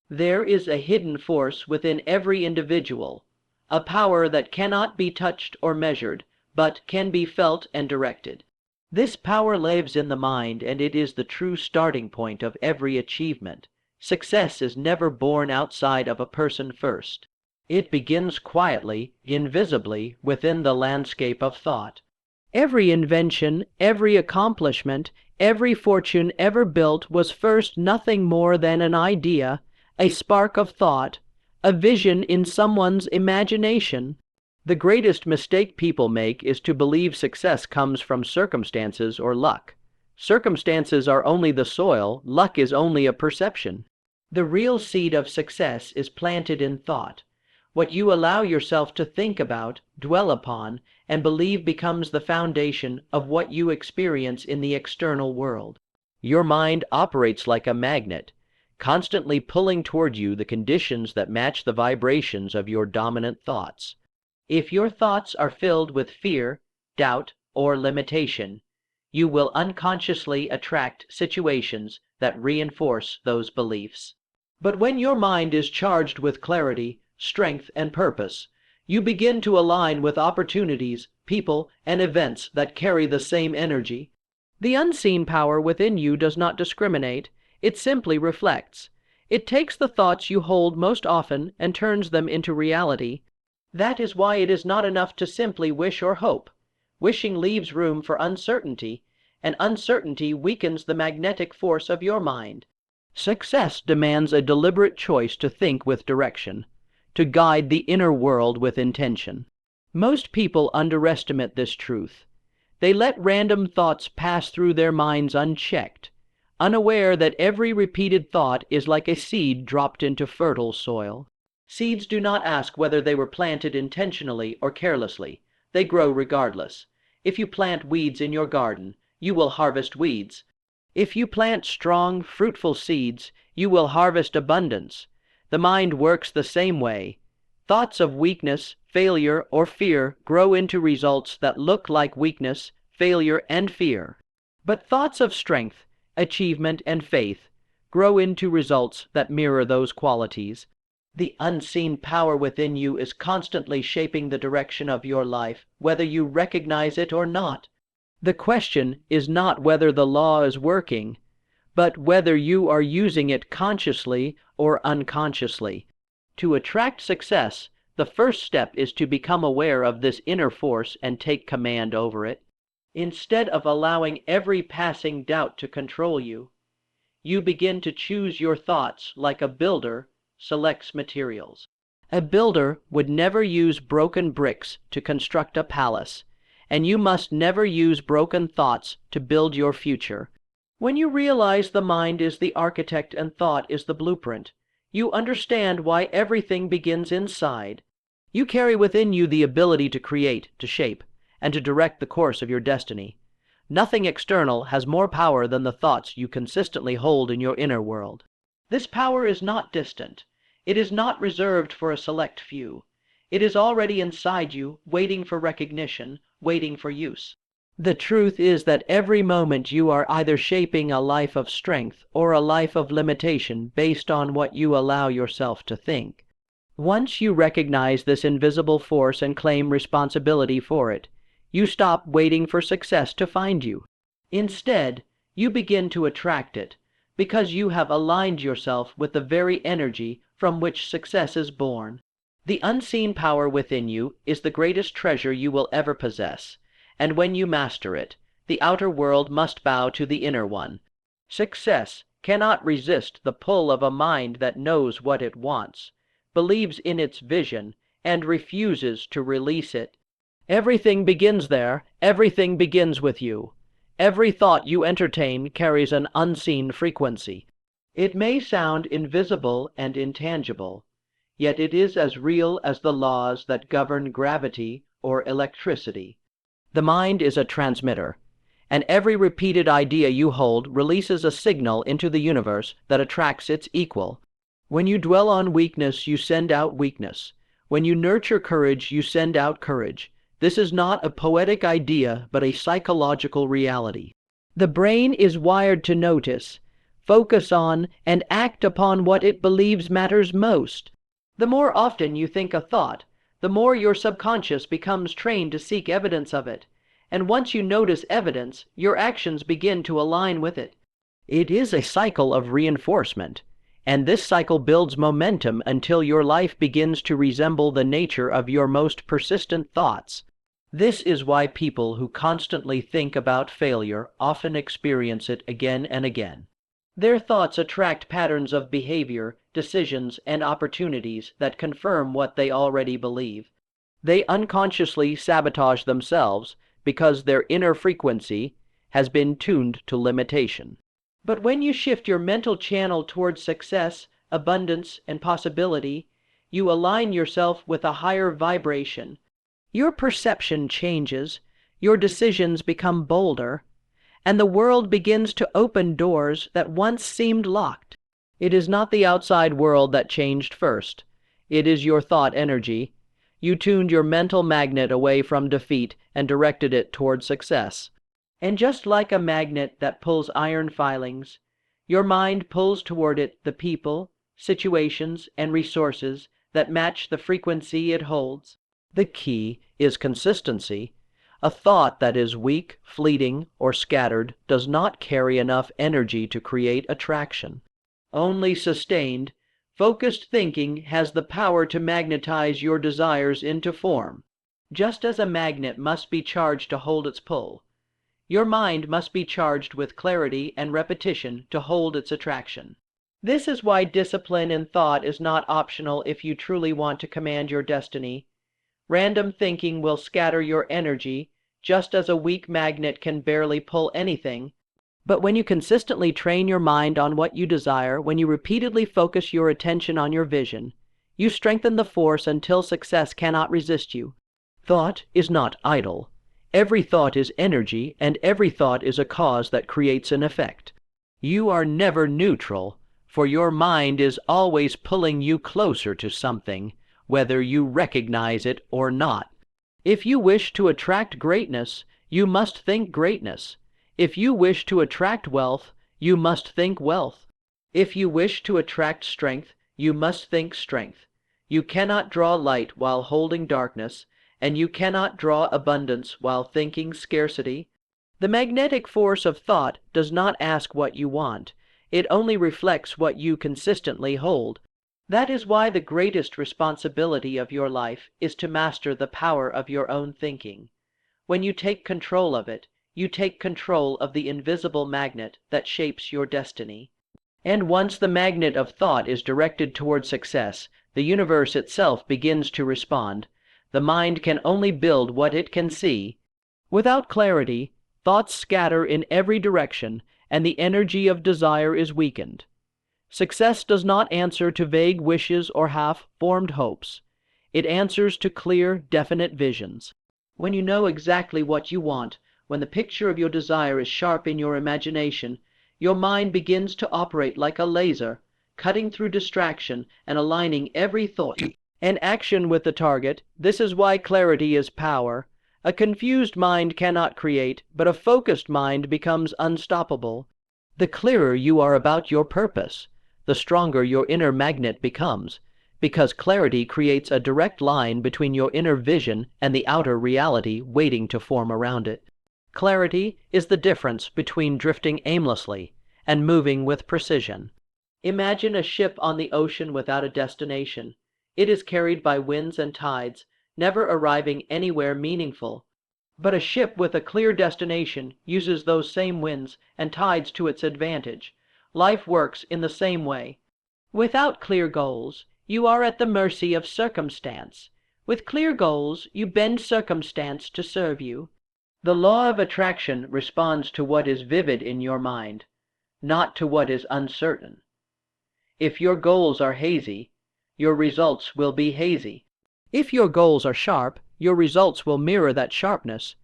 There is a hidden force within every individual, a power that cannot be touched or measured, but can be felt and directed. This power lives in the mind, and it is the true starting point of every achievement. Success is never born outside of a person first. It begins quietly, invisibly, within the landscape of thought. Every invention, every accomplishment, every fortune ever built was first nothing more than an idea, a spark of thought, a vision in someone's imagination. The greatest mistake people make is to believe success comes from circumstances or luck. Circumstances are only the soil, luck is only a perception. The real seed of success is planted in thought. What you allow yourself to think about, dwell upon, and believe becomes the foundation of what you experience in the external world. Your mind operates like a magnet, constantly pulling toward you the conditions that match the vibrations of your dominant thoughts. If your thoughts are filled with fear, doubt, or limitation, you will unconsciously attract situations that reinforce those beliefs. But when your mind is charged with clarity, strength, and purpose, you begin to align with opportunities, people, and events that carry the same energy. The unseen power within you does not discriminate, it simply reflects. It takes the thoughts you hold most often and turns them into reality. That is why it is not enough to simply wish or hope. Wishing leaves room for uncertainty, and uncertainty weakens the magnetic force of your mind. Success demands a deliberate choice to think with direction, to guide the inner world with intention. Most people underestimate this truth. They let random thoughts pass through their minds unchecked, unaware that every repeated thought is like a seed dropped into fertile soil. Seeds do not ask whether they were planted intentionally or carelessly. They grow regardless. If you plant weeds in your garden, you will harvest weeds. If you plant strong, fruitful seeds, you will harvest abundance. The mind works the same way. Thoughts of weakness, failure, or fear grow into results that look like weakness, failure, and fear. But thoughts of strength, achievement, and faith grow into results that mirror those qualities. The unseen power within you is constantly shaping the direction of your life, whether you recognize it or not. The question is not whether the law is working, but whether you are using it consciously or unconsciously. To attract success, the first step is to become aware of this inner force and take command over it. Instead of allowing every passing doubt to control you, you begin to choose your thoughts like a builder selects materials. A builder would never use broken bricks to construct a palace, and you must never use broken thoughts to build your future. When you realize the mind is the architect and thought is the blueprint, you understand why everything begins inside. You carry within you the ability to create, to shape, and to direct the course of your destiny. Nothing external has more power than the thoughts you consistently hold in your inner world. This power is not distant. It is not reserved for a select few. It is already inside you, waiting for recognition, waiting for use. The truth is that every moment you are either shaping a life of strength or a life of limitation based on what you allow yourself to think. Once you recognize this invisible force and claim responsibility for it, you stop waiting for success to find you. Instead, you begin to attract it, because you have aligned yourself with the very energy from which success is born. The unseen power within you is the greatest treasure you will ever possess, and when you master it, the outer world must bow to the inner one. Success cannot resist the pull of a mind that knows what it wants, believes in its vision, and refuses to release it. Everything begins there, everything begins with you. Every thought you entertain carries an unseen frequency. It may sound invisible and intangible, yet it is as real as the laws that govern gravity or electricity. The mind is a transmitter, and every repeated idea you hold releases a signal into the universe that attracts its equal. When you dwell on weakness, you send out weakness. When you nurture courage, you send out courage. This is not a poetic idea, but a psychological reality. The brain is wired to notice. focus on, and act upon what it believes matters most. The more often you think a thought, the more your subconscious becomes trained to seek evidence of it. And once you notice evidence, your actions begin to align with it. It is a cycle of reinforcement, and this cycle builds momentum until your life begins to resemble the nature of your most persistent thoughts. This is why people who constantly think about failure often experience it again and again. Their thoughts attract patterns of behavior, decisions, and opportunities that confirm what they already believe. They unconsciously sabotage themselves because their inner frequency has been tuned to limitation. But when you shift your mental channel towards success, abundance, and possibility, you align yourself with a higher vibration. Your perception changes, your decisions become bolder, and the world begins to open doors that once seemed locked. It is not the outside world that changed first. It is your thought energy. You tuned your mental magnet away from defeat and directed it toward success. And just like a magnet that pulls iron filings, your mind pulls toward it the people, situations, and resources that match the frequency it holds. The key is consistency. A thought that is weak, fleeting, or scattered does not carry enough energy to create attraction. Only sustained, focused thinking has the power to magnetize your desires into form. Just as a magnet must be charged to hold its pull, your mind must be charged with clarity and repetition to hold its attraction. This is why discipline in thought is not optional if you truly want to command your destiny. Random thinking will scatter your energy, just as a weak magnet can barely pull anything. But when you consistently train your mind on what you desire, when you repeatedly focus your attention on your vision, you strengthen the force until success cannot resist you. Thought is not idle. Every thought is energy, and every thought is a cause that creates an effect. You are never neutral, for your mind is always pulling you closer to something, whether you recognize it or not. If you wish to attract greatness, you must think greatness. If you wish to attract wealth, you must think wealth. If you wish to attract strength, you must think strength. You cannot draw light while holding darkness, and you cannot draw abundance while thinking scarcity. The magnetic force of thought does not ask what you want. It only reflects what you consistently hold. That is why the greatest responsibility of your life is to master the power of your own thinking. When you take control of it, you take control of the invisible magnet that shapes your destiny. And once the magnet of thought is directed toward success, the universe itself begins to respond. The mind can only build what it can see. Without clarity, thoughts scatter in every direction, and the energy of desire is weakened. Success does not answer to vague wishes or half-formed hopes. It answers to clear, definite visions. When you know exactly what you want, when the picture of your desire is sharp in your imagination, your mind begins to operate like a laser, cutting through distraction and aligning every thought and action with the target. This is why clarity is power. A confused mind cannot create, but a focused mind becomes unstoppable. The clearer you are about your purpose, the stronger your inner magnet becomes, because clarity creates a direct line between your inner vision and the outer reality waiting to form around it. Clarity is the difference between drifting aimlessly and moving with precision. Imagine a ship on the ocean without a destination. It is carried by winds and tides, never arriving anywhere meaningful. But a ship with a clear destination uses those same winds and tides to its advantage. Life works in the same way. Without clear goals, you are at the mercy of circumstance. With clear goals, you bend circumstance to serve you. The law of attraction responds to what is vivid in your mind, not to what is uncertain. If your goals are hazy, your results will be hazy. If your goals are sharp, your results will mirror that sharpness.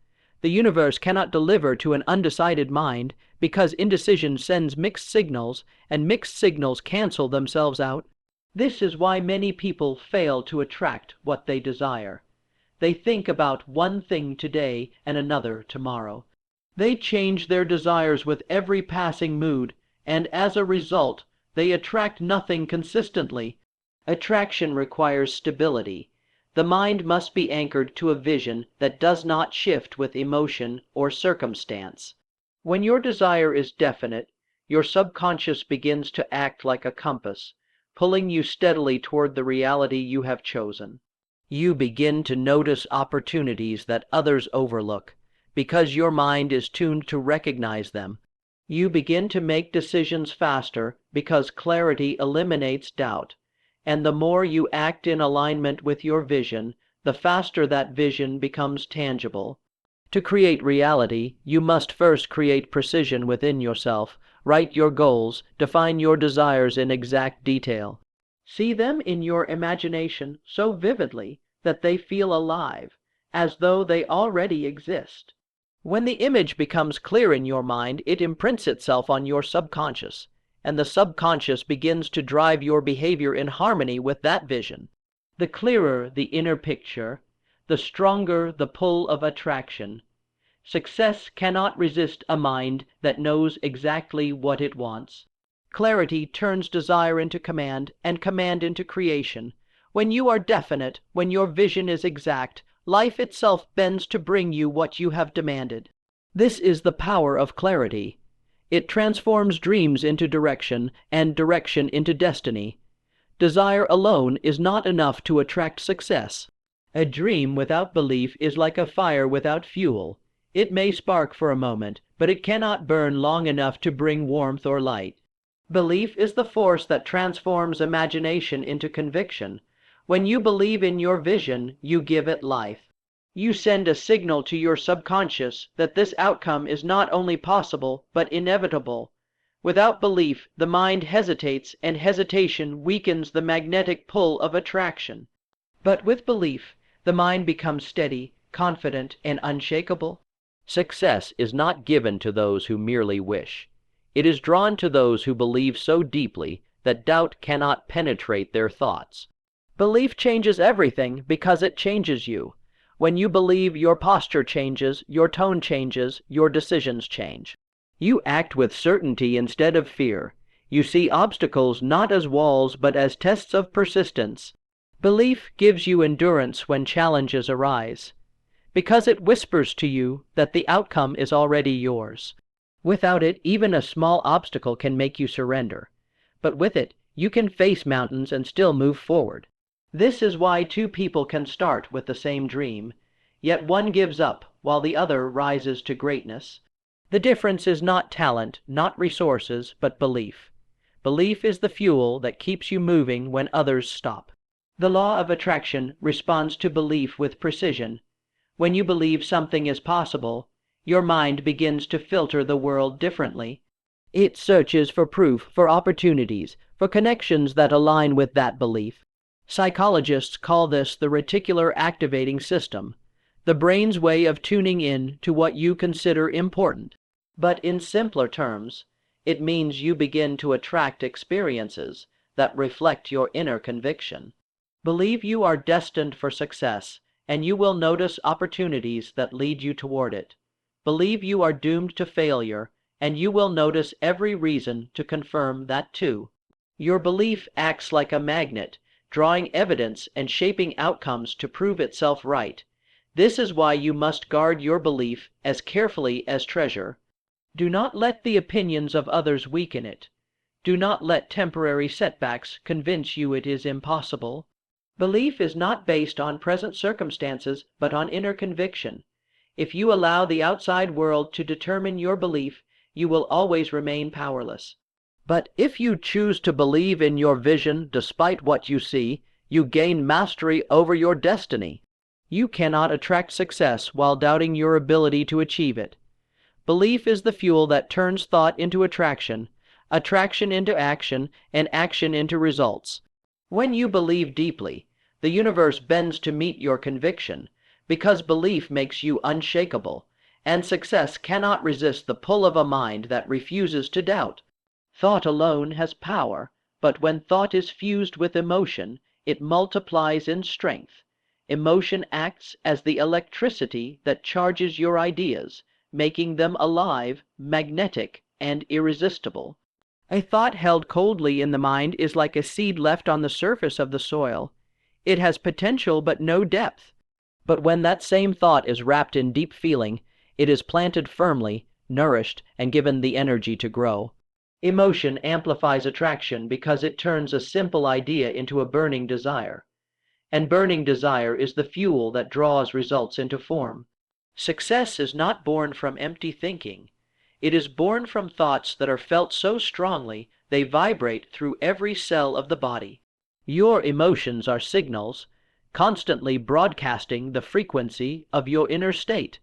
The universe cannot deliver to an undecided mind because indecision sends mixed signals, and mixed signals cancel themselves out. This is why many people fail to attract what they desire. They think about one thing today and another tomorrow. They change their desires with every passing mood, and as a result, they attract nothing consistently. Attraction requires stability. The mind must be anchored to a vision that does not shift with emotion or circumstance. When your desire is definite, your subconscious begins to act like a compass, pulling you steadily toward the reality you have chosen. You begin to notice opportunities that others overlook, because your mind is tuned to recognize them. You begin to make decisions faster because clarity eliminates doubt. And the more you act in alignment with your vision, the faster that vision becomes tangible. To create reality, you must first create precision within yourself, write your goals, define your desires in exact detail. See them in your imagination so vividly that they feel alive, as though they already exist. When the image becomes clear in your mind, it imprints itself on your subconscious, and the subconscious begins to drive your behavior in harmony with that vision. The clearer the inner picture, the stronger the pull of attraction. Success cannot resist a mind that knows exactly what it wants. Clarity turns desire into command, and command into creation. When you are definite, when your vision is exact, life itself bends to bring you what you have demanded. This is the power of clarity. It transforms dreams into direction, and direction into destiny. Desire alone is not enough to attract success. A dream without belief is like a fire without fuel. It may spark for a moment, but it cannot burn long enough to bring warmth or light. Belief is the force that transforms imagination into conviction. When you believe in your vision, you give it life. You send a signal to your subconscious that this outcome is not only possible, but inevitable. Without belief, the mind hesitates, and hesitation weakens the magnetic pull of attraction. But with belief, the mind becomes steady, confident, and unshakable. Success is not given to those who merely wish. It is drawn to those who believe so deeply that doubt cannot penetrate their thoughts. Belief changes everything because it changes you. When you believe, your posture changes, your tone changes, your decisions change. You act with certainty instead of fear. You see obstacles not as walls but as tests of persistence. Belief gives you endurance when challenges arise, because it whispers to you that the outcome is already yours. Without it, even a small obstacle can make you surrender. But with it, you can face mountains and still move forward. This is why two people can start with the same dream, yet one gives up while the other rises to greatness. The difference is not talent, not resources, but belief. Belief is the fuel that keeps you moving when others stop. The law of attraction responds to belief with precision. When you believe something is possible, your mind begins to filter the world differently. It searches for proof, for opportunities, for connections that align with that belief. Psychologists call this the reticular activating system, the brain's way of tuning in to what you consider important. But in simpler terms, it means you begin to attract experiences that reflect your inner conviction. Believe you are destined for success, and you will notice opportunities that lead you toward it. Believe you are doomed to failure, and you will notice every reason to confirm that too. Your belief acts like a magnet, drawing evidence and shaping outcomes to prove itself right. This is why you must guard your belief as carefully as treasure. Do not let the opinions of others weaken it. Do not let temporary setbacks convince you it is impossible. Belief is not based on present circumstances, but on inner conviction. If you allow the outside world to determine your belief, you will always remain powerless. But if you choose to believe in your vision despite what you see, you gain mastery over your destiny. You cannot attract success while doubting your ability to achieve it. Belief is the fuel that turns thought into attraction, attraction into action, and action into results. When you believe deeply, the universe bends to meet your conviction, because belief makes you unshakable, and success cannot resist the pull of a mind that refuses to doubt. Thought alone has power, but when thought is fused with emotion, it multiplies in strength. Emotion acts as the electricity that charges your ideas, making them alive, magnetic, and irresistible. A thought held coldly in the mind is like a seed left on the surface of the soil. It has potential but no depth. But when that same thought is wrapped in deep feeling, it is planted firmly, nourished, and given the energy to grow. Emotion amplifies attraction because it turns a simple idea into a burning desire. And burning desire is the fuel that draws results into form. Success is not born from empty thinking. It is born from thoughts that are felt so strongly they vibrate through every cell of the body. Your emotions are signals, constantly broadcasting the frequency of your inner state.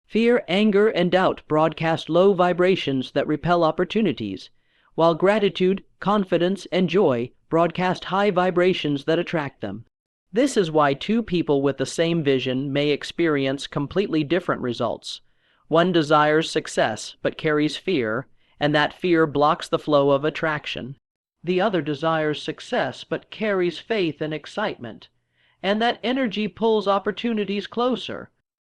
Fear, anger, and doubt broadcast low vibrations that repel opportunities, while gratitude, confidence, and joy broadcast high vibrations that attract them. This is why two people with the same vision may experience completely different results. One desires success but carries fear, and that fear blocks the flow of attraction. The other desires success but carries faith and excitement, and that energy pulls opportunities closer.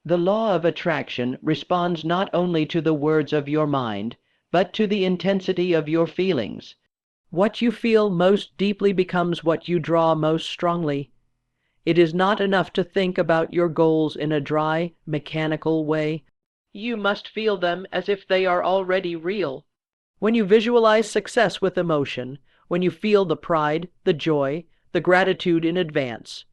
The law of attraction responds not only to the words of your mind, but to the intensity of your feelings. What you feel most deeply becomes what you draw most strongly. It is not enough to think about your goals in a dry, mechanical way. You must feel them as if they are already real. When you visualize success with emotion, when you feel the pride, the joy, the gratitude in advance,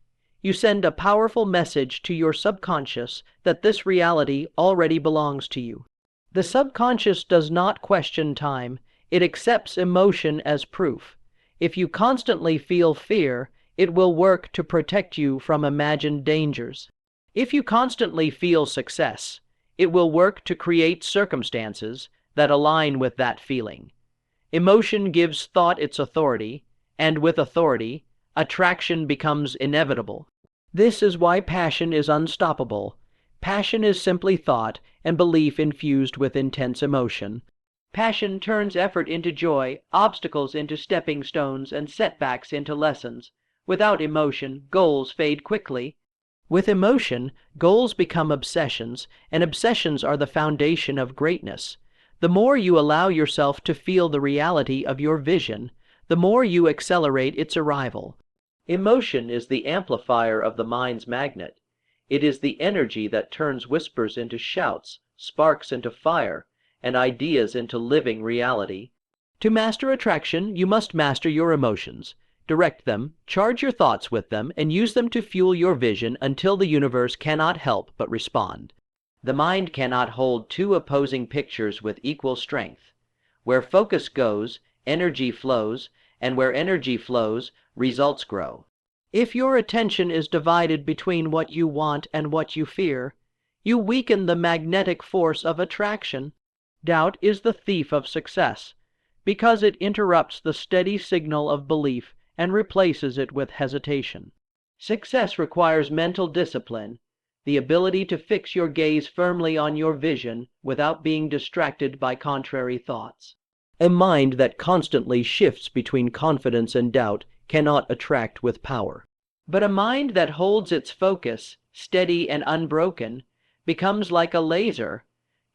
you send a powerful message to your subconscious that this reality already belongs to you. The subconscious does not question time. It accepts emotion as proof. If you constantly feel fear, it will work to protect you from imagined dangers. If you constantly feel success, it will work to create circumstances that align with that feeling. Emotion gives thought its authority, and with authority, attraction becomes inevitable. This is why passion is unstoppable. Passion is simply thought and belief infused with intense emotion. Passion turns effort into joy, obstacles into stepping stones, and setbacks into lessons. Without emotion, goals fade quickly. With emotion, goals become obsessions, and obsessions are the foundation of greatness. The more you allow yourself to feel the reality of your vision, the more you accelerate its arrival. Emotion is the amplifier of the mind's magnet. It is the energy that turns whispers into shouts, sparks into fire, and ideas into living reality. To master attraction, you must master your emotions. Direct them, charge your thoughts with them, and use them to fuel your vision until the universe cannot help but respond. The mind cannot hold two opposing pictures with equal strength. Where focus goes, energy flows, and where energy flows, results grow. If your attention is divided between what you want and what you fear, you weaken the magnetic force of attraction. Doubt is the thief of success, because it interrupts the steady signal of belief and replaces it with hesitation. Success requires mental discipline, the ability to fix your gaze firmly on your vision without being distracted by contrary thoughts. A mind that constantly shifts between confidence and doubt cannot attract with power. But a mind that holds its focus, steady and unbroken, becomes like a laser,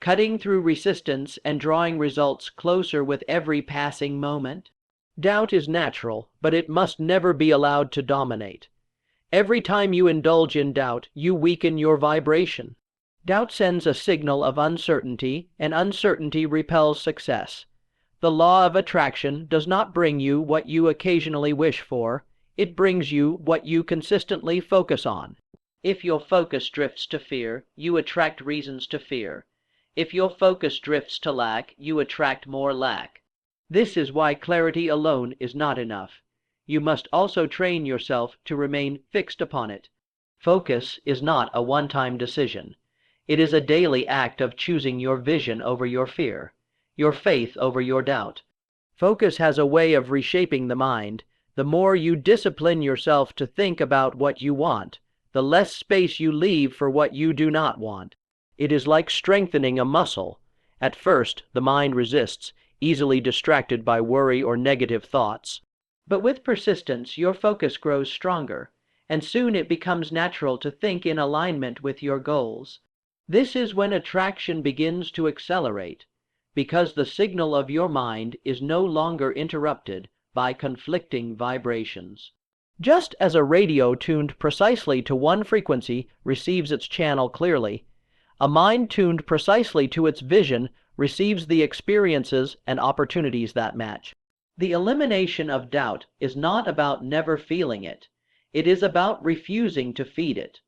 cutting through resistance and drawing results closer with every passing moment. Doubt is natural, but it must never be allowed to dominate. Every time you indulge in doubt, you weaken your vibration. Doubt sends a signal of uncertainty, and uncertainty repels success. The law of attraction does not bring you what you occasionally wish for, it brings you what you consistently focus on. If your focus drifts to fear, you attract reasons to fear. If your focus drifts to lack, you attract more lack. This is why clarity alone is not enough. You must also train yourself to remain fixed upon it. Focus is not a one-time decision. It is a daily act of choosing your vision over your fear, your faith over your doubt. Focus has a way of reshaping the mind. The more you discipline yourself to think about what you want, the less space you leave for what you do not want. It is like strengthening a muscle. At first, the mind resists, easily distracted by worry or negative thoughts. But with persistence, your focus grows stronger, and soon it becomes natural to think in alignment with your goals. This is when attraction begins to accelerate. because the signal of your mind is no longer interrupted by conflicting vibrations. Just as a radio tuned precisely to one frequency receives its channel clearly, a mind tuned precisely to its vision receives the experiences and opportunities that match. The elimination of doubt is not about never feeling it. It is about refusing to feed it.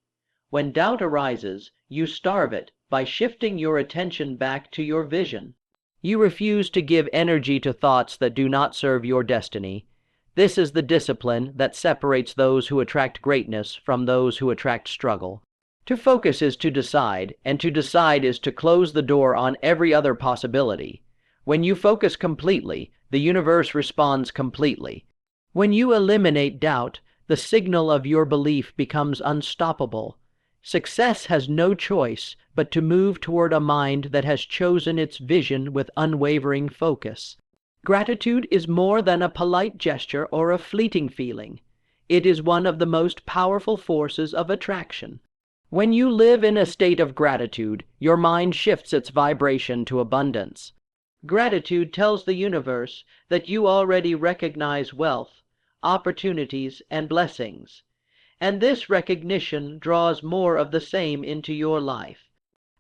When doubt arises, you starve it by shifting your attention back to your vision. You refuse to give energy to thoughts that do not serve your destiny. This is the discipline that separates those who attract greatness from those who attract struggle. To focus is to decide, and to decide is to close the door on every other possibility. When you focus completely, the universe responds completely. When you eliminate doubt, the signal of your belief becomes unstoppable. Success has no choice but to move toward a mind that has chosen its vision with unwavering focus. Gratitude is more than a polite gesture or a fleeting feeling. It is one of the most powerful forces of attraction. When you live in a state of gratitude, your mind shifts its vibration to abundance. Gratitude tells the universe that you already recognize wealth, opportunities, and blessings, and this recognition draws more of the same into your life.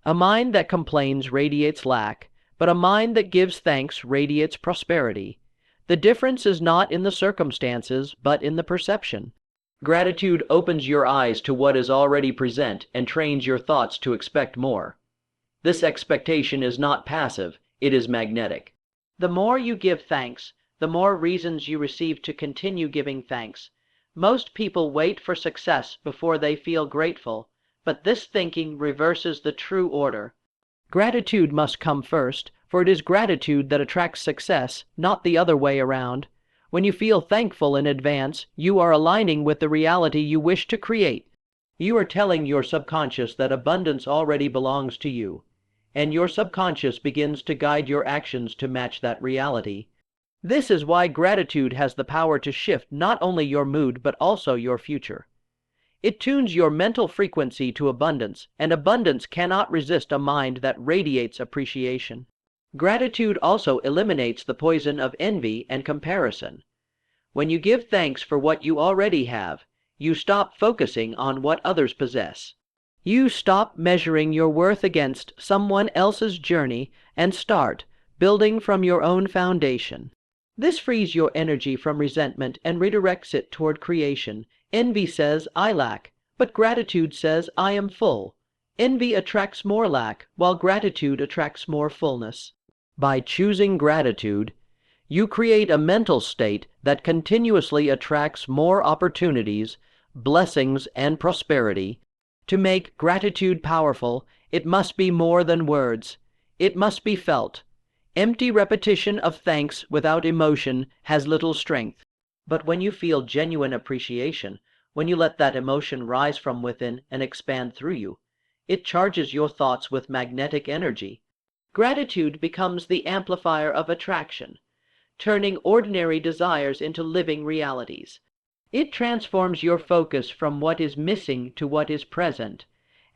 A mind that complains radiates lack, but a mind that gives thanks radiates prosperity. The difference is not in the circumstances, but in the perception. Gratitude opens your eyes to what is already present and trains your thoughts to expect more. This expectation is not passive, it is magnetic. The more you give thanks, the more reasons you receive to continue giving thanks. Most people wait for success before they feel grateful, but this thinking reverses the true order. Gratitude must come first, for it is gratitude that attracts success, not the other way around. When you feel thankful in advance, you are aligning with the reality you wish to create. You are telling your subconscious that abundance already belongs to you, and your subconscious begins to guide your actions to match that reality. This is why gratitude has the power to shift not only your mood but also your future. It tunes your mental frequency to abundance, and abundance cannot resist a mind that radiates appreciation. Gratitude also eliminates the poison of envy and comparison. When you give thanks for what you already have, you stop focusing on what others possess. You stop measuring your worth against someone else's journey and start building from your own foundation. This frees your energy from resentment and redirects it toward creation. Envy says, "I lack," but gratitude says, "I am full." Envy attracts more lack, while gratitude attracts more fullness. By choosing gratitude, you create a mental state that continuously attracts more opportunities, blessings, and prosperity. To make gratitude powerful, it must be more than words. It must be felt. Empty repetition of thanks without emotion has little strength. But when you feel genuine appreciation, when you let that emotion rise from within and expand through you, it charges your thoughts with magnetic energy. Gratitude becomes the amplifier of attraction, turning ordinary desires into living realities. It transforms your focus from what is missing to what is present,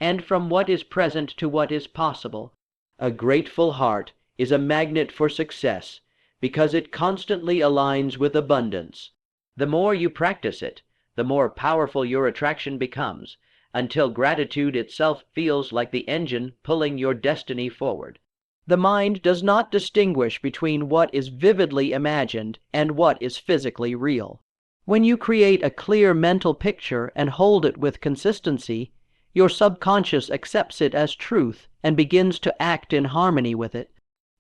and from what is present to what is possible. A grateful heart is a magnet for success because it constantly aligns with abundance. The more you practice it, the more powerful your attraction becomes, until gratitude itself feels like the engine pulling your destiny forward. The mind does not distinguish between what is vividly imagined and what is physically real. When you create a clear mental picture and hold it with consistency, your subconscious accepts it as truth and begins to act in harmony with it.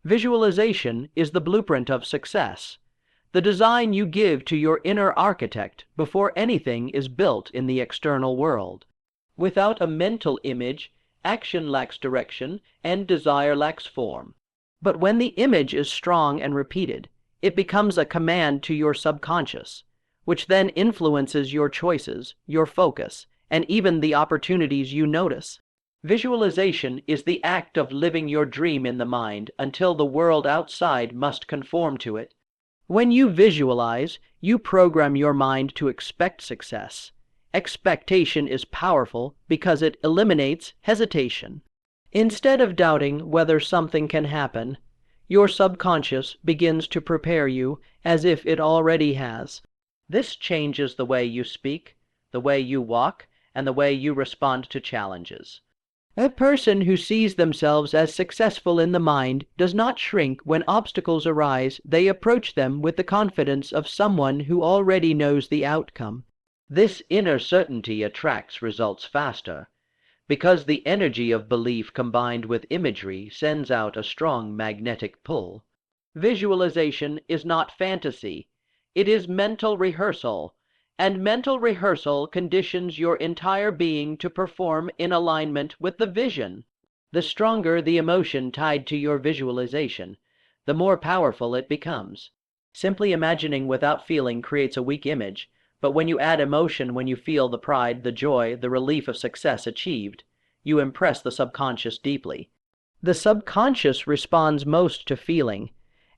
Visualization is the blueprint of success, the design you give to your inner architect before anything is built in the external world. Without a mental image, action lacks direction, and desire lacks form. But when the image is strong and repeated, it becomes a command to your subconscious, which then influences your choices, your focus, and even the opportunities you notice. Visualization is the act of living your dream in the mind until the world outside must conform to it. When you visualize, you program your mind to expect success. Expectation is powerful because it eliminates hesitation. Instead of doubting whether something can happen, Your subconscious begins to prepare you as if it already has. This changes the way you speak, the way you walk, and the way you respond to challenges. A person who sees themselves as successful in the mind does not shrink when obstacles arise. They approach them with the confidence of someone who already knows the outcome. This inner certainty attracts results faster, because the energy of belief combined with imagery sends out a strong magnetic pull. Visualization is not fantasy, it is mental rehearsal, and mental rehearsal conditions your entire being to perform in alignment with the vision. The stronger the emotion tied to your visualization, the more powerful it becomes. Simply imagining without feeling creates a weak image, but when you add emotion, when you feel the pride, the joy, the relief of success achieved, you impress the subconscious deeply. The subconscious responds most to feeling,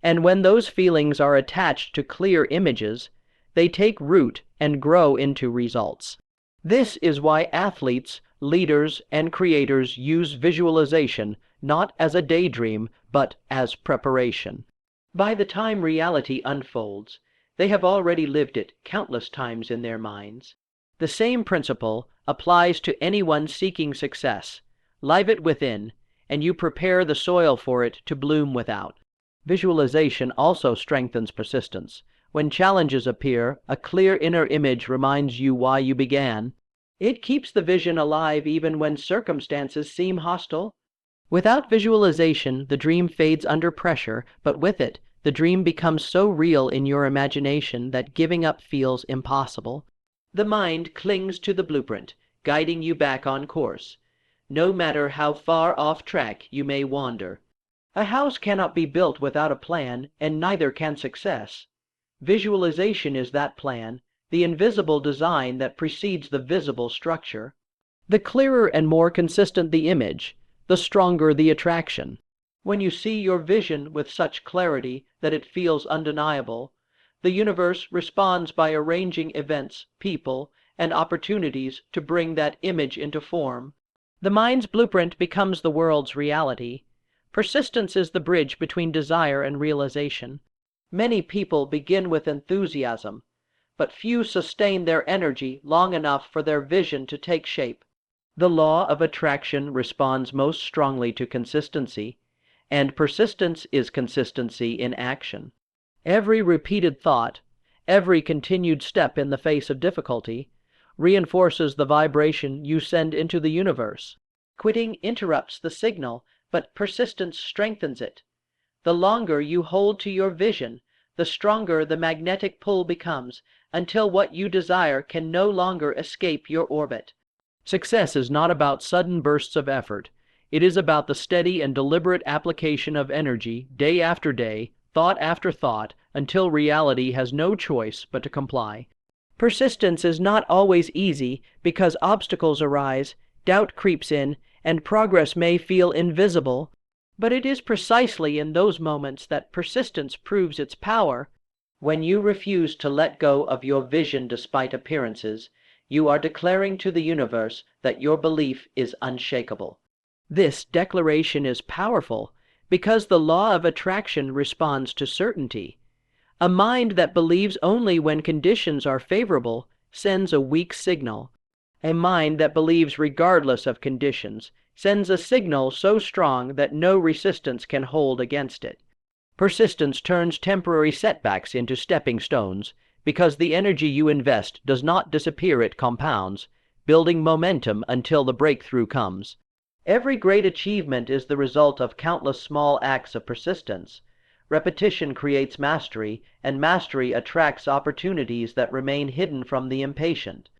and when those feelings are attached to clear images, they take root and grow into results. This is why athletes, leaders, and creators use visualization not as a daydream, but as preparation. By the time reality unfolds, they have already lived it countless times in their minds. The same principle applies to anyone seeking success. Live it within, and you prepare the soil for it to bloom without. Visualization also strengthens persistence. When challenges appear, a clear inner image reminds you why you began. It keeps the vision alive even when circumstances seem hostile. Without visualization, the dream fades under pressure, but with it, the dream becomes so real in your imagination that giving up feels impossible. The mind clings to the blueprint, guiding you back on course, no matter how far off track you may wander. A house cannot be built without a plan, and neither can success. Visualization is that plan, the invisible design that precedes the visible structure. The clearer and more consistent the image, the stronger the attraction. When you see your vision with such clarity that it feels undeniable, the universe responds by arranging events, people, and opportunities to bring that image into form. The mind's blueprint becomes the world's reality. Persistence is the bridge between desire and realization. Many people begin with enthusiasm, but few sustain their energy long enough for their vision to take shape. The law of attraction responds most strongly to consistency, and persistence is consistency in action. Every repeated thought, every continued step in the face of difficulty, reinforces the vibration you send into the universe. Quitting interrupts the signal, but persistence strengthens it. The longer you hold to your vision, the stronger the magnetic pull becomes, until what you desire can no longer escape your orbit. Success is not about sudden bursts of effort. It is about the steady and deliberate application of energy, day after day, thought after thought, until reality has no choice but to comply. Persistence is not always easy because obstacles arise, doubt creeps in, and progress may feel invisible, but it is precisely in those moments that persistence proves its power. When you refuse to let go of your vision despite appearances, you are declaring to the universe that your belief is unshakable. This declaration is powerful because the law of attraction responds to certainty. A mind that believes only when conditions are favorable sends a weak signal. A mind that believes regardless of conditions sends a signal so strong that no resistance can hold against it. Persistence turns temporary setbacks into stepping stones because the energy you invest does not disappear, it compounds, building momentum until the breakthrough comes. Every great achievement is the result of countless small acts of persistence. Repetition creates mastery, and mastery attracts opportunities that remain hidden from the impatient.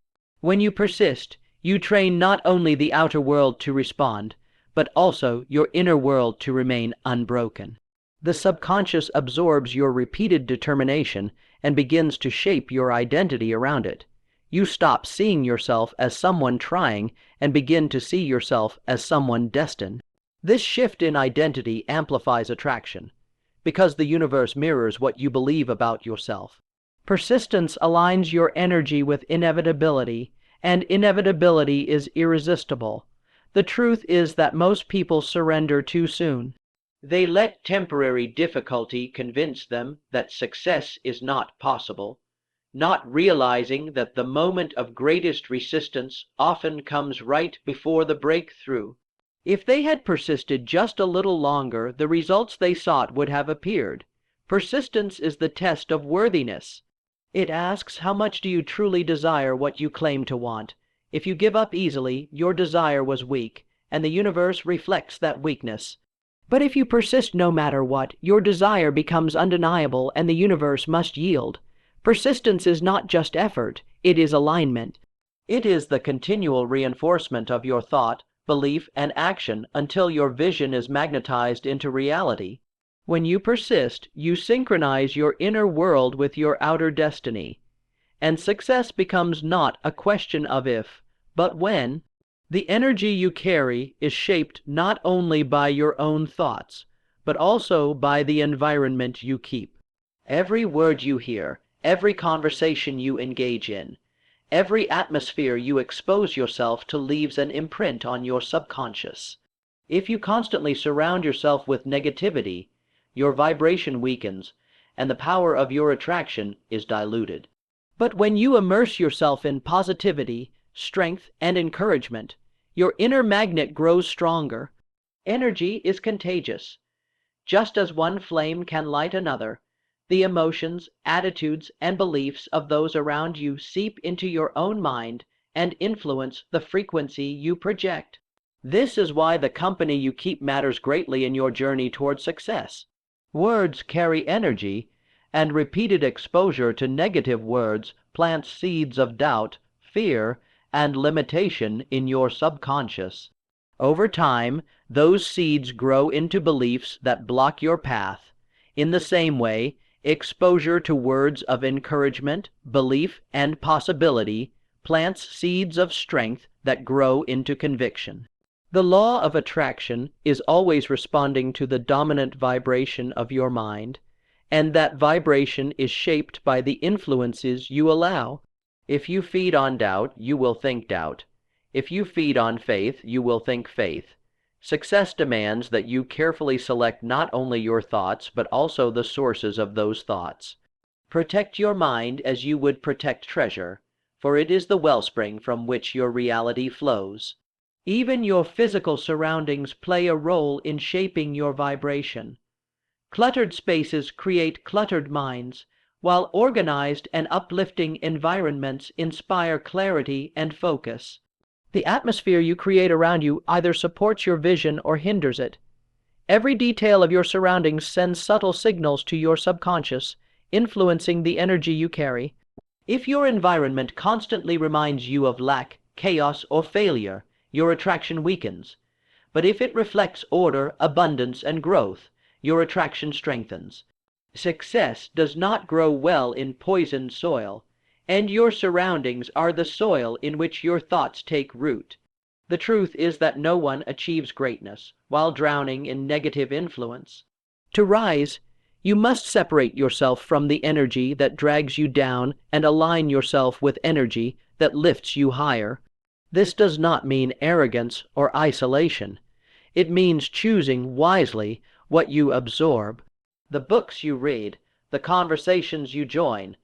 When you persist, you train not only the outer world to respond, but also your inner world to remain unbroken. The subconscious absorbs your repeated determination and begins to shape your identity around it. You stop seeing yourself as someone trying and begin to see yourself as someone destined. This shift in identity amplifies attraction, because the universe mirrors what you believe about yourself. Persistence aligns your energy with inevitability, and inevitability is irresistible. The truth is that most people surrender too soon. They let temporary difficulty convince them that success is not possible, not realizing that the moment of greatest resistance often comes right before the breakthrough. If they had persisted just a little longer, the results they sought would have appeared. Persistence is the test of worthiness. It asks, how much do you truly desire what you claim to want? If you give up easily, your desire was weak, and the universe reflects that weakness. But if you persist no matter what, your desire becomes undeniable and the universe must yield. Persistence is not just effort, it is alignment. It is the continual reinforcement of your thought, belief, and action until your vision is magnetized into reality. When you persist, you synchronize your inner world with your outer destiny, and success becomes not a question of if, but when. The energy you carry is shaped not only by your own thoughts, but also by the environment you keep. Every word you hear, every conversation you engage in, every atmosphere you expose yourself to leaves an imprint on your subconscious. If you constantly surround yourself with negativity, your vibration weakens, and the power of your attraction is diluted. But when you immerse yourself in positivity, strength, and encouragement, your inner magnet grows stronger. Energy is contagious. Just as one flame can light another, the emotions, attitudes, and beliefs of those around you seep into your own mind and influence the frequency you project. This is why the company you keep matters greatly in your journey toward success. Words carry energy, and repeated exposure to negative words plants seeds of doubt, fear, and limitation in your subconscious. Over time, those seeds grow into beliefs that block your path. In the same way, exposure to words of encouragement, belief, and possibility plants seeds of strength that grow into conviction. The law of attraction is always responding to the dominant vibration of your mind, and that vibration is shaped by the influences you allow. If you feed on doubt, you will think doubt. If you feed on faith, you will think faith. Success demands that you carefully select not only your thoughts, but also the sources of those thoughts. Protect your mind as you would protect treasure, for it is the wellspring from which your reality flows. Even your physical surroundings play a role in shaping your vibration. Cluttered spaces create cluttered minds, while organized and uplifting environments inspire clarity and focus. The atmosphere you create around you either supports your vision or hinders it. Every detail of your surroundings sends subtle signals to your subconscious, influencing the energy you carry. If your environment constantly reminds you of lack, chaos, or failure, your attraction weakens. But if it reflects order, abundance, and growth, your attraction strengthens. Success does not grow well in poisoned soil, and your surroundings are the soil in which your thoughts take root. The truth is that no one achieves greatness while drowning in negative influence. To rise, you must separate yourself from the energy that drags you down and align yourself with energy that lifts you higher. This does not mean arrogance or isolation. It means choosing wisely what you absorb. The books you read, the conversations you join,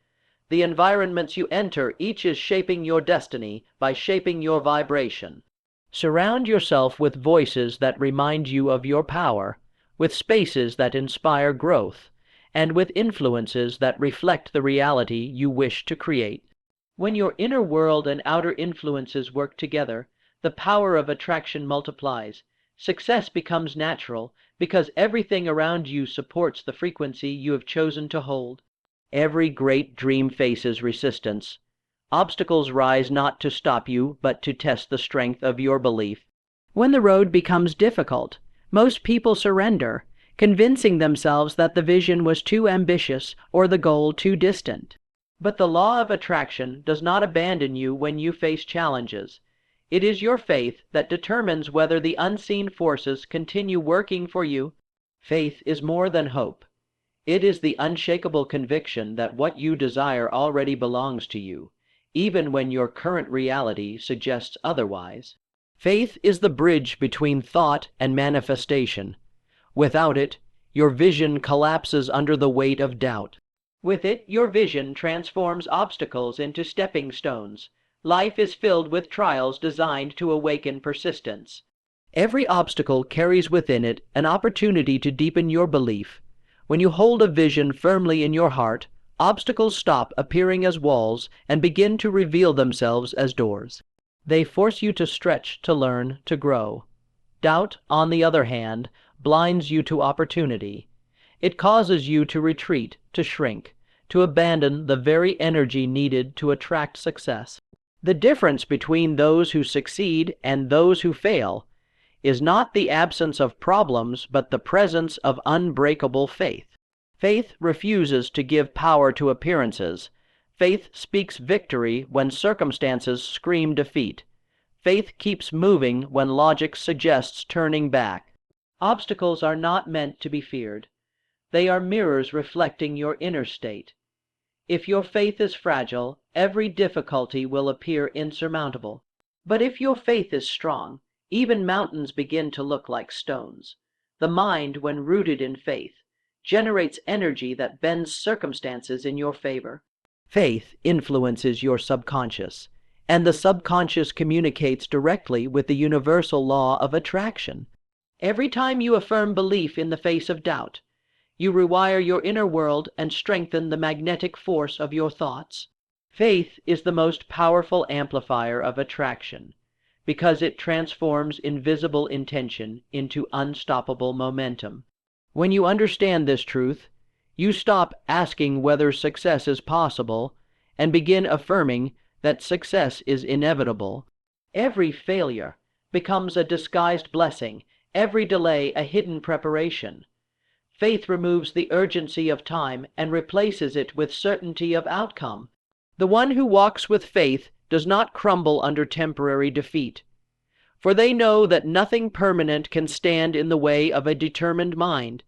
the environments you enter, each is shaping your destiny by shaping your vibration. Surround yourself with voices that remind you of your power, with spaces that inspire growth, and with influences that reflect the reality you wish to create. When your inner world and outer influences work together, the power of attraction multiplies. Success becomes natural because everything around you supports the frequency you have chosen to hold. Every great dream faces resistance. Obstacles rise not to stop you, but to test the strength of your belief. When the road becomes difficult, most people surrender, convincing themselves that the vision was too ambitious or the goal too distant. But the law of attraction does not abandon you when you face challenges. It is your faith that determines whether the unseen forces continue working for you. Faith is more than hope. It is the unshakable conviction that what you desire already belongs to you, even when your current reality suggests otherwise. Faith is the bridge between thought and manifestation. Without it, your vision collapses under the weight of doubt. With it, your vision transforms obstacles into stepping stones. Life is filled with trials designed to awaken persistence. Every obstacle carries within it an opportunity to deepen your belief. When you hold a vision firmly in your heart, obstacles stop appearing as walls and begin to reveal themselves as doors. They force you to stretch, to learn, to grow. Doubt, on the other hand, blinds you to opportunity. It causes you to retreat, to shrink, to abandon the very energy needed to attract success. The difference between those who succeed and those who fail is not the absence of problems, but the presence of unbreakable faith. Faith refuses to give power to appearances. Faith speaks victory when circumstances scream defeat. Faith keeps moving when logic suggests turning back. Obstacles are not meant to be feared. They are mirrors reflecting your inner state. If your faith is fragile, every difficulty will appear insurmountable. But if your faith is strong, even mountains begin to look like stones. The mind, when rooted in faith, generates energy that bends circumstances in your favor. Faith influences your subconscious, and the subconscious communicates directly with the universal law of attraction. Every time you affirm belief in the face of doubt, you rewire your inner world and strengthen the magnetic force of your thoughts. Faith is the most powerful amplifier of attraction, because it transforms invisible intention into unstoppable momentum. When you understand this truth, you stop asking whether success is possible and begin affirming that success is inevitable. Every failure becomes a disguised blessing, every delay a hidden preparation. Faith removes the urgency of time and replaces it with certainty of outcome. The one who walks with faith does not crumble under temporary defeat, for they know that nothing permanent can stand in the way of a determined mind.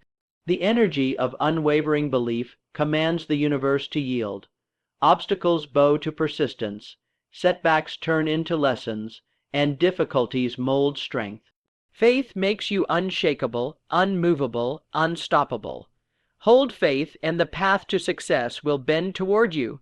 The energy of unwavering belief commands the universe to yield. Obstacles bow to persistence, setbacks turn into lessons, and difficulties mold strength. Faith makes you unshakable, unmovable, unstoppable. Hold faith, and the path to success will bend toward you.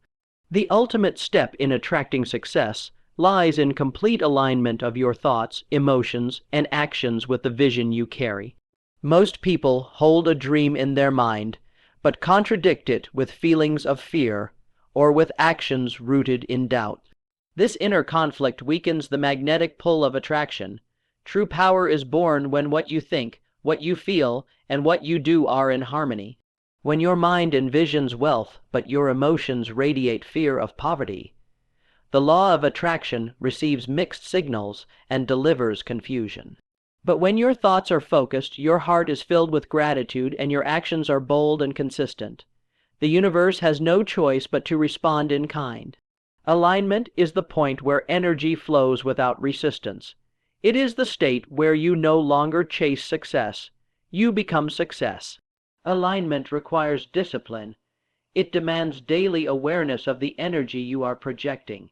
The ultimate step in attracting success lies in complete alignment of your thoughts, emotions, and actions with the vision you carry. Most people hold a dream in their mind, but contradict it with feelings of fear or with actions rooted in doubt. This inner conflict weakens the magnetic pull of attraction. True power is born when what you think, what you feel, and what you do are in harmony. When your mind envisions wealth, but your emotions radiate fear of poverty, the law of attraction receives mixed signals and delivers confusion. But when your thoughts are focused, your heart is filled with gratitude, and your actions are bold and consistent, the universe has no choice but to respond in kind. Alignment is the point where energy flows without resistance. It is the state where you no longer chase success. You become success. Alignment requires discipline. It demands daily awareness of the energy you are projecting.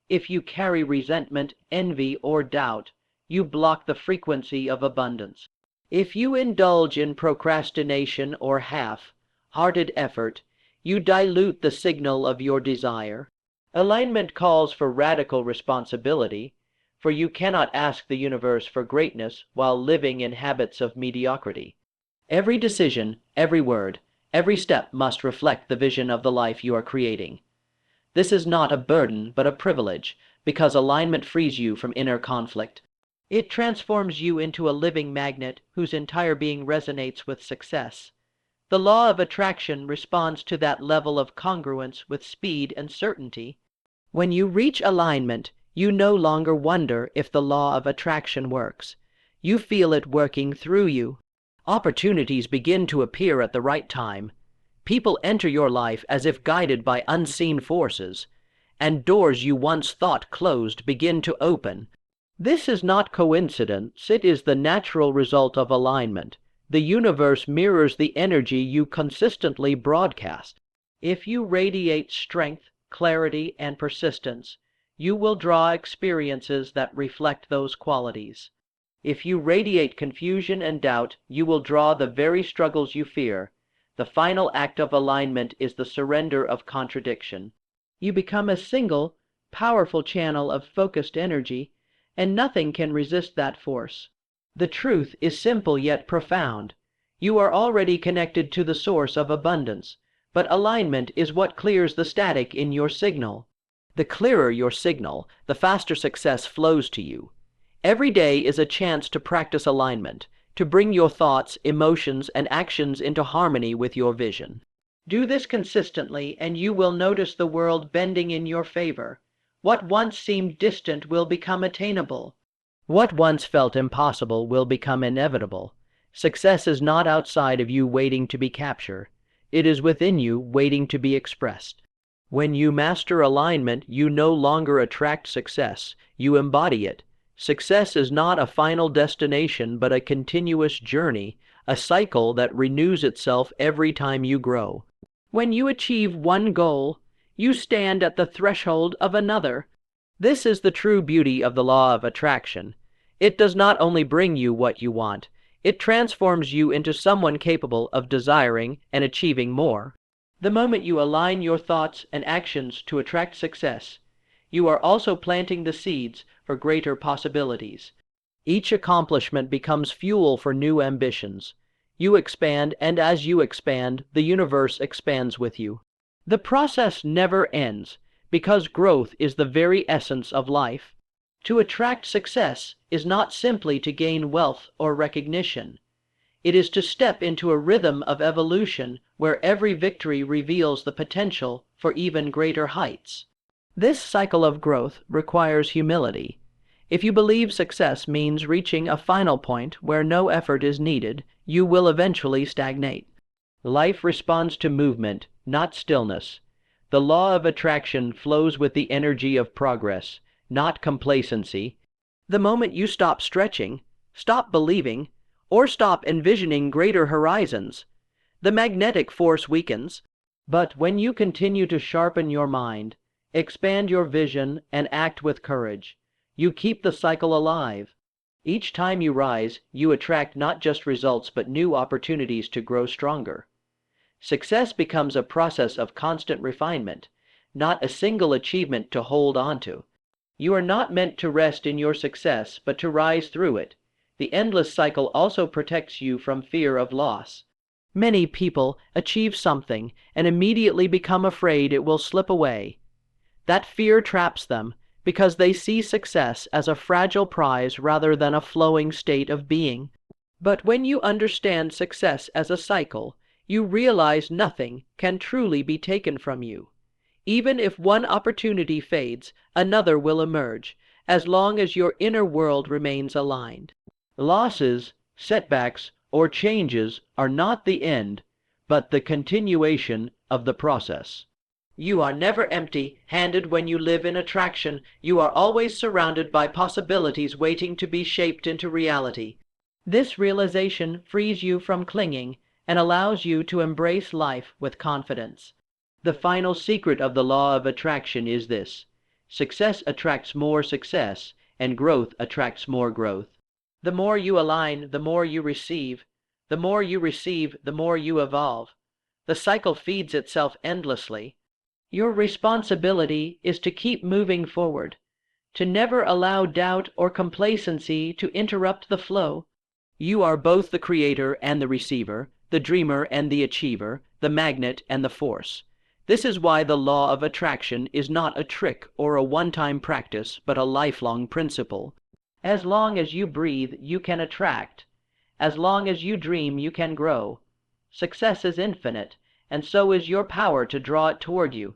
If you carry resentment, envy, or doubt, you block the frequency of abundance. If you indulge in procrastination or half-hearted effort, you dilute the signal of your desire. Alignment calls for radical responsibility, for you cannot ask the universe for greatness while living in habits of mediocrity. Every decision, every word, every step must reflect the vision of the life you are creating. This is not a burden, but a privilege, because alignment frees you from inner conflict. It transforms you into a living magnet whose entire being resonates with success. The law of attraction responds to that level of congruence with speed and certainty. When you reach alignment, you no longer wonder if the law of attraction works. You feel it working through you. Opportunities begin to appear at the right time. People enter your life as if guided by unseen forces, and doors you once thought closed begin to open. This is not coincidence, it is the natural result of alignment. The universe mirrors the energy you consistently broadcast. If you radiate strength, clarity, and persistence, you will draw experiences that reflect those qualities. If you radiate confusion and doubt, you will draw the very struggles you fear. The final act of alignment is the surrender of contradiction. You become a single, powerful channel of focused energy, and nothing can resist that force. The truth is simple yet profound. You are already connected to the source of abundance, but alignment is what clears the static in your signal. The clearer your signal, the faster success flows to you. Every day is a chance to practice alignment, to bring your thoughts, emotions, and actions into harmony with your vision. Do this consistently, and you will notice the world bending in your favor. What once seemed distant will become attainable. What once felt impossible will become inevitable. Success is not outside of you waiting to be captured. It is within you waiting to be expressed. When you master alignment, you no longer attract success, you embody it. Success is not a final destination but a continuous journey, a cycle that renews itself every time you grow. When you achieve one goal, you stand at the threshold of another. This is the true beauty of the law of attraction. It does not only bring you what you want, it transforms you into someone capable of desiring and achieving more. The moment you align your thoughts and actions to attract success, you are also planting the seeds for greater possibilities. Each accomplishment becomes fuel for new ambitions. You expand, and as you expand, the universe expands with you. The process never ends, because growth is the very essence of life. To attract success is not simply to gain wealth or recognition. It is to step into a rhythm of evolution where every victory reveals the potential for even greater heights. This cycle of growth requires humility. If you believe success means reaching a final point where no effort is needed, you will eventually stagnate. Life responds to movement, not stillness. The law of attraction flows with the energy of progress, not complacency. The moment you stop stretching, stop believing, or stop envisioning greater horizons, the magnetic force weakens. But when you continue to sharpen your mind, expand your vision, and act with courage, you keep the cycle alive. Each time you rise, you attract not just results but new opportunities to grow stronger. Success becomes a process of constant refinement, not a single achievement to hold on to. You are not meant to rest in your success, but to rise through it. The endless cycle also protects you from fear of loss. Many people achieve something and immediately become afraid it will slip away. That fear traps them because they see success as a fragile prize rather than a flowing state of being. But when you understand success as a cycle, you realize nothing can truly be taken from you. Even if one opportunity fades, another will emerge, as long as your inner world remains aligned. Losses, setbacks, or changes are not the end, but the continuation of the process. You are never empty-handed when you live in attraction. You are always surrounded by possibilities waiting to be shaped into reality. This realization frees you from clinging and allows you to embrace life with confidence. The final secret of the law of attraction is this: success attracts more success, and growth attracts more growth. The more you align, the more you receive. The more you receive, the more you evolve. The cycle feeds itself endlessly. Your responsibility is to keep moving forward, to never allow doubt or complacency to interrupt the flow. You are both the creator and the receiver, the dreamer and the achiever, the magnet and the force. This is why the law of attraction is not a trick or a one-time practice, but a lifelong principle. As long as you breathe, you can attract. As long as you dream, you can grow. Success is infinite, and so is your power to draw it toward you.